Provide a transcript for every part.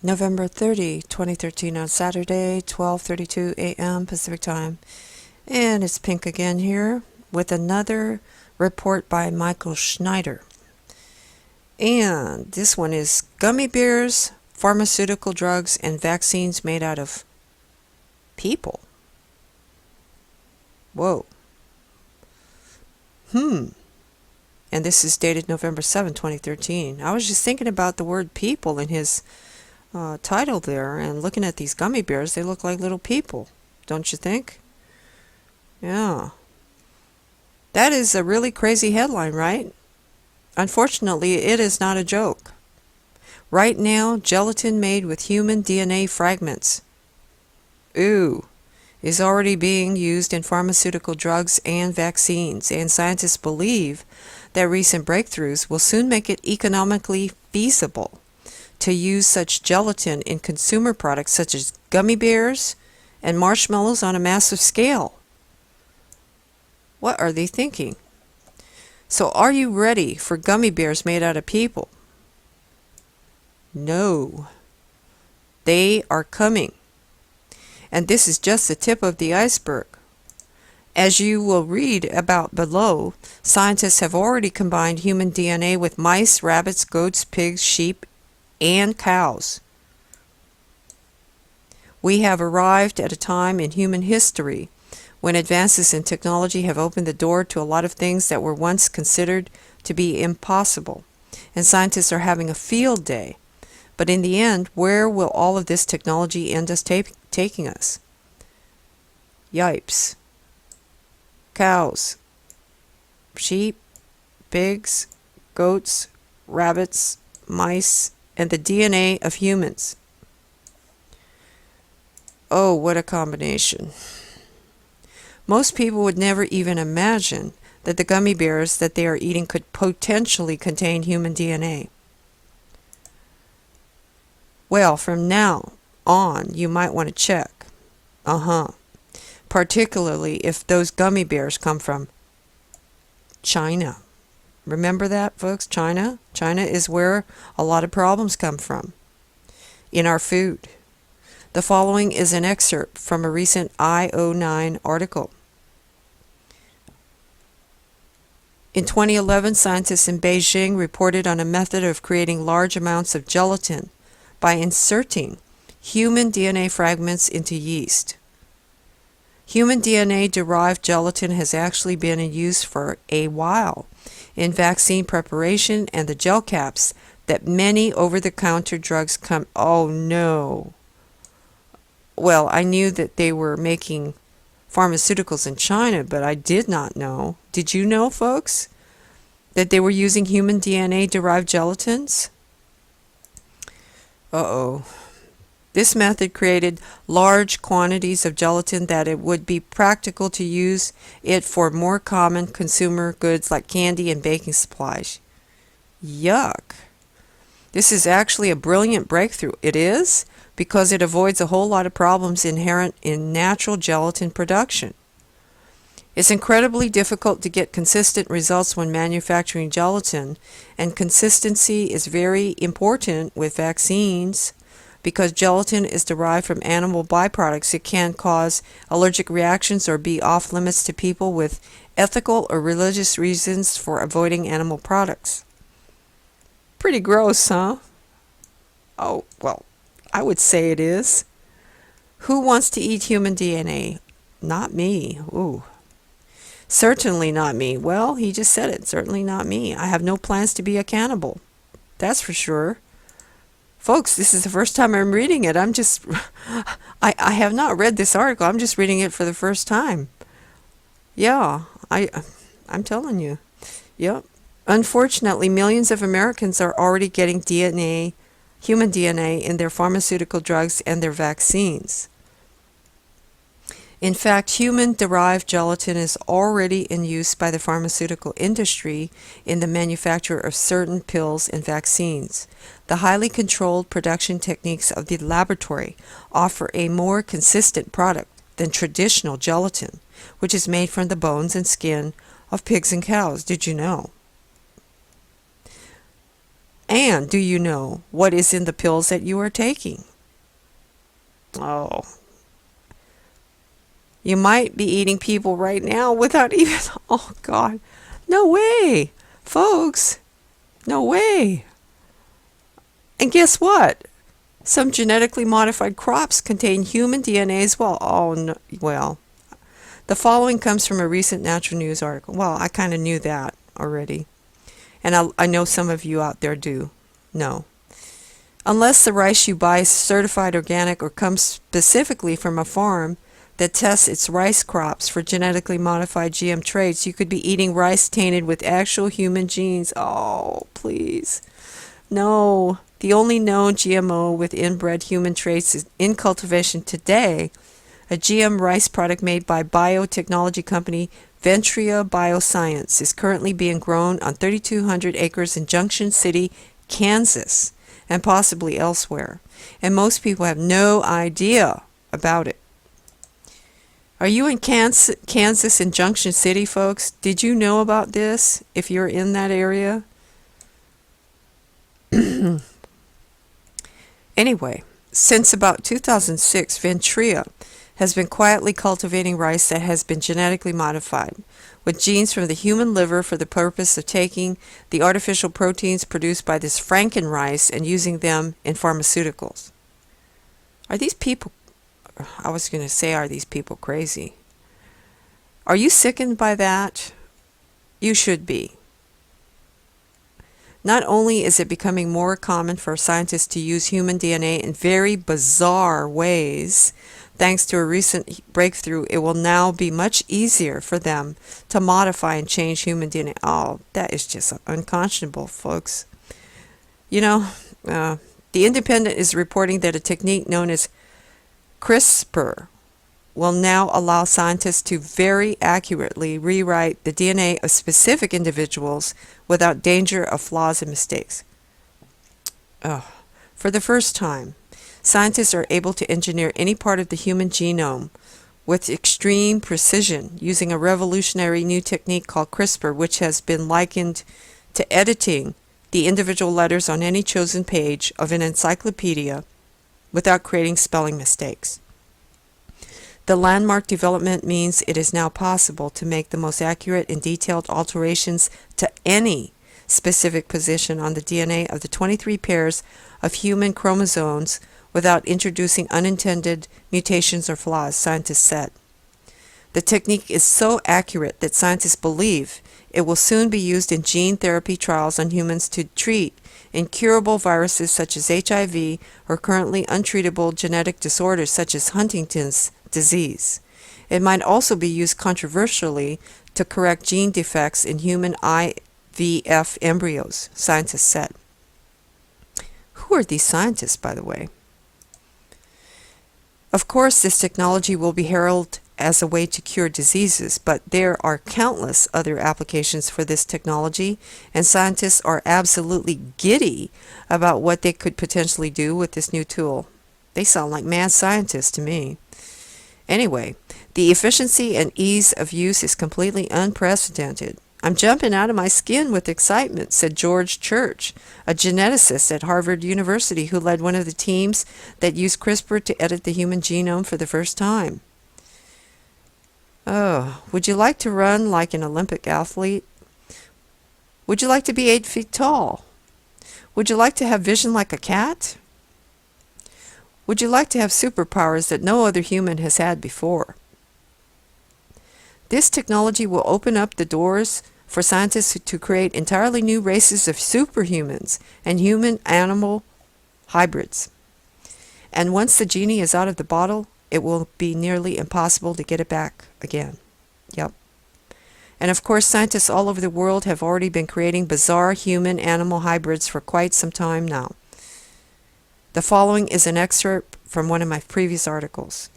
November 30, 2013 on Saturday, 12:32 a.m. Pacific Time. And it's Pink again here with another report by Michael Schneider. And this one is Gummy Bears, Pharmaceutical Drugs, and Vaccines Made Out of People. Whoa. And this is dated November 7, 2013. I was just thinking about the word people in his title there, and looking at these gummy bears, they look like little people, don't you think? Yeah. That is a really crazy headline, right? Unfortunately, it is not a joke. Right now, gelatin made with human DNA fragments, is already being used in pharmaceutical drugs and vaccines, and scientists believe that recent breakthroughs will soon make it economically feasible to use such gelatin in consumer products such as gummy bears and marshmallows on a massive scale. What are they thinking? So are you ready for gummy bears made out of people? No. They are coming. And this is just the tip of the iceberg. As you will read about below, scientists have already combined human DNA with mice, rabbits, goats, pigs, sheep, and cows. We have arrived at a time in human history when advances in technology have opened the door to a lot of things that were once considered to be impossible, and scientists are having a field day. But in the end, where will all of this technology end us taking us? Yipes. Cows, sheep, pigs, goats, rabbits, mice, and the DNA of humans. Oh, what a combination. Most people would never even imagine that the gummy bears that they are eating could potentially contain human DNA. Well, from now on, you might want to check. Particularly if those gummy bears come from China. Remember that, folks? China? China is where a lot of problems come from in our food. The following is an excerpt from a recent IO9 article. In 2011, scientists in Beijing reported on a method of creating large amounts of gelatin by inserting human DNA fragments into yeast. Human DNA-derived gelatin has actually been in use for a while in vaccine preparation and the gel caps that many over-the-counter drugs come... Oh, no. Well, I knew that they were making pharmaceuticals in China, but I did not know. Did you know, folks, that they were using human DNA-derived gelatins? Uh-oh. This method created large quantities of gelatin that it would be practical to use it for more common consumer goods like candy and baking supplies. Yuck. This is actually a brilliant breakthrough. It is, because it avoids a whole lot of problems inherent in natural gelatin production. It's incredibly difficult to get consistent results when manufacturing gelatin, and consistency is very important with vaccines. Because gelatin is derived from animal byproducts, it can cause allergic reactions or be off limits to people with ethical or religious reasons for avoiding animal products. Pretty gross, huh? Oh, well, I would say it is. Who wants to eat human DNA? Not me. Ooh. Certainly not me. Well, he just said it. Certainly not me. I have no plans to be a cannibal. That's for sure. Folks, this is the first time I'm reading it. I have not read this article. I'm just reading it for the first time. Yeah, I'm telling you. Yep. Unfortunately, millions of Americans are already getting DNA, human DNA, in their pharmaceutical drugs and their vaccines. In fact, human-derived gelatin is already in use by the pharmaceutical industry in the manufacture of certain pills and vaccines. The highly controlled production techniques of the laboratory offer a more consistent product than traditional gelatin, which is made from the bones and skin of pigs and cows. Did you know? And do you know what is in the pills that you are taking? Oh, you might be eating people right now without even, oh God, no way, folks, no way. And guess what? Some genetically modified crops contain human DNA as well. Oh, no, well, the following comes from a recent Natural News article. Well, I kind of knew that already. And I know some of you out there do know. Unless the rice you buy is certified organic or comes specifically from a farm that tests its rice crops for genetically modified GM traits, you could be eating rice tainted with actual human genes. Oh, please. No. The only known GMO with inbred human traits is in cultivation today. A GM rice product made by biotechnology company Ventria Bioscience is currently being grown on 3,200 acres in Junction City, Kansas, and possibly elsewhere. And most people have no idea about it. Are you in Kansas in Junction City, folks? Did you know about this if you're in that area? Anyway, since about 2006, Ventria has been quietly cultivating rice that has been genetically modified with genes from the human liver for the purpose of taking the artificial proteins produced by this Franken rice and using them in pharmaceuticals. Are these people, I was going to say, are these people crazy? Are you sickened by that? You should be. Not only is it becoming more common for scientists to use human DNA in very bizarre ways, thanks to a recent breakthrough, it will now be much easier for them to modify and change human DNA. Oh, that is just unconscionable, folks. You know, The Independent is reporting that a technique known as CRISPR will now allow scientists to very accurately rewrite the DNA of specific individuals without danger of flaws and mistakes. For the first time, scientists are able to engineer any part of the human genome with extreme precision using a revolutionary new technique called CRISPR, which has been likened to editing the individual letters on any chosen page of an encyclopedia without creating spelling mistakes. The landmark development means it is now possible to make the most accurate and detailed alterations to any specific position on the DNA of the 23 pairs of human chromosomes without introducing unintended mutations or flaws, scientists said. The technique is so accurate that scientists believe it will soon be used in gene therapy trials on humans to treat incurable viruses such as HIV or currently untreatable genetic disorders such as Huntington's disease. It might also be used controversially to correct gene defects in human IVF embryos, scientists said. Who are these scientists, by the way? Of course, this technology will be heralded as a way to cure diseases, but there are countless other applications for this technology, and scientists are absolutely giddy about what they could potentially do with this new tool. They sound like mad scientists to me. Anyway, the efficiency and ease of use is completely unprecedented. I'm jumping out of my skin with excitement, said George Church, a geneticist at Harvard University who led one of the teams that used CRISPR to edit the human genome for the first time. Oh, would you like to run like an Olympic athlete? Would you like to be 8 feet tall? Would you like to have vision like a cat? Would you like to have superpowers that no other human has had before? This technology will open up the doors for scientists to create entirely new races of superhumans and human-animal hybrids. And once the genie is out of the bottle, it will be nearly impossible to get it back again. Yep. And of course, scientists all over the world have already been creating bizarre human-animal hybrids for quite some time now. The following is an excerpt from one of my previous articles.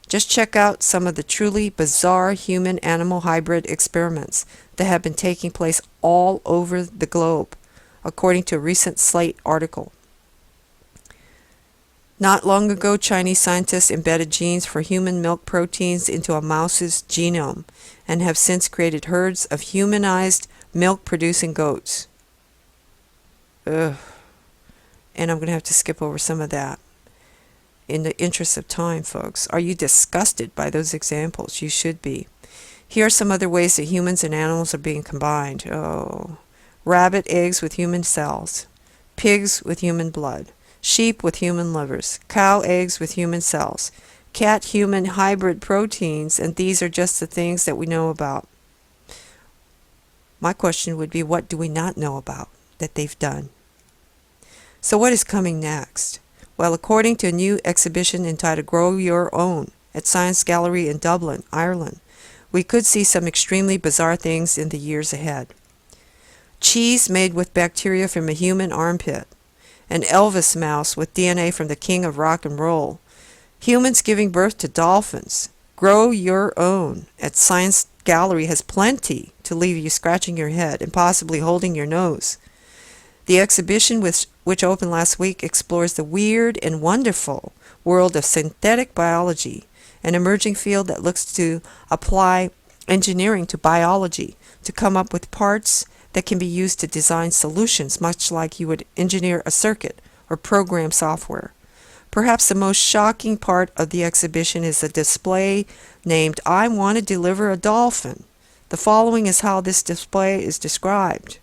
Just check out some of the truly bizarre human-animal hybrid experiments that have been taking place all over the globe, according to a recent Slate article. Not long ago, Chinese scientists embedded genes for human milk proteins into a mouse's genome and have since created herds of humanized milk-producing goats. Ugh. And I'm going to have to skip over some of that in the interest of time, folks. Are you disgusted by those examples? You should be. Here are some other ways that humans and animals are being combined. Oh, rabbit eggs with human cells, pigs with human blood, sheep with human livers, cow eggs with human cells, cat-human hybrid proteins, and these are just the things that we know about. My question would be, what do we not know about that they've done? So what is coming next? Well, according to a new exhibition entitled Grow Your Own at Science Gallery in Dublin, Ireland, we could see some extremely bizarre things in the years ahead. Cheese made with bacteria from a human armpit, an Elvis mouse with DNA from the king of rock and roll, humans giving birth to dolphins. Grow Your Own at Science Gallery has plenty to leave you scratching your head and possibly holding your nose. The exhibition, which opened last week, explores the weird and wonderful world of synthetic biology, an emerging field that looks to apply engineering to biology to come up with parts that can be used to design solutions, much like you would engineer a circuit or program software. Perhaps the most shocking part of the exhibition is a display named I Want to Deliver a Dolphin. The following is how this display is described.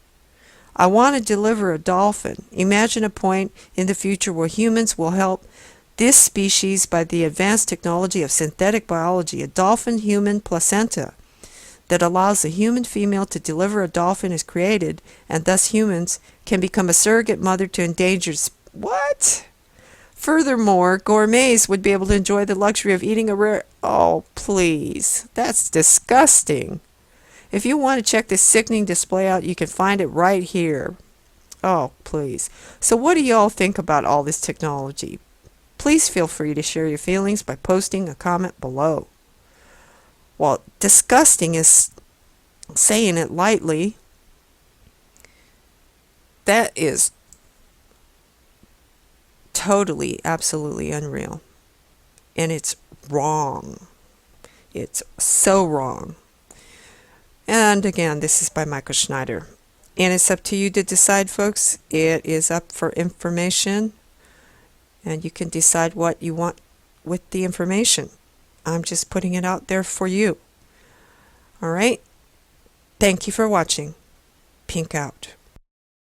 I want to deliver a dolphin. Imagine a point in the future where humans will help this species by the advanced technology of synthetic biology. A dolphin-human placenta that allows a human female to deliver a dolphin is created, and thus humans can become a surrogate mother to endangered What? Furthermore, gourmets would be able to enjoy the luxury of eating a rare... Oh, please. That's disgusting. If you want to check this sickening display out, you can find it right here. Oh, please. So what do y'all think about all this technology? Please feel free to share your feelings by posting a comment below. Well, disgusting is saying it lightly. That is totally, absolutely unreal. And it's wrong. It's so wrong. And again, this is by Michael Schneider. And it's up to you to decide, folks. It is up for information. And you can decide what you want with the information. I'm just putting it out there for you. All right? Thank you for watching. Pink out.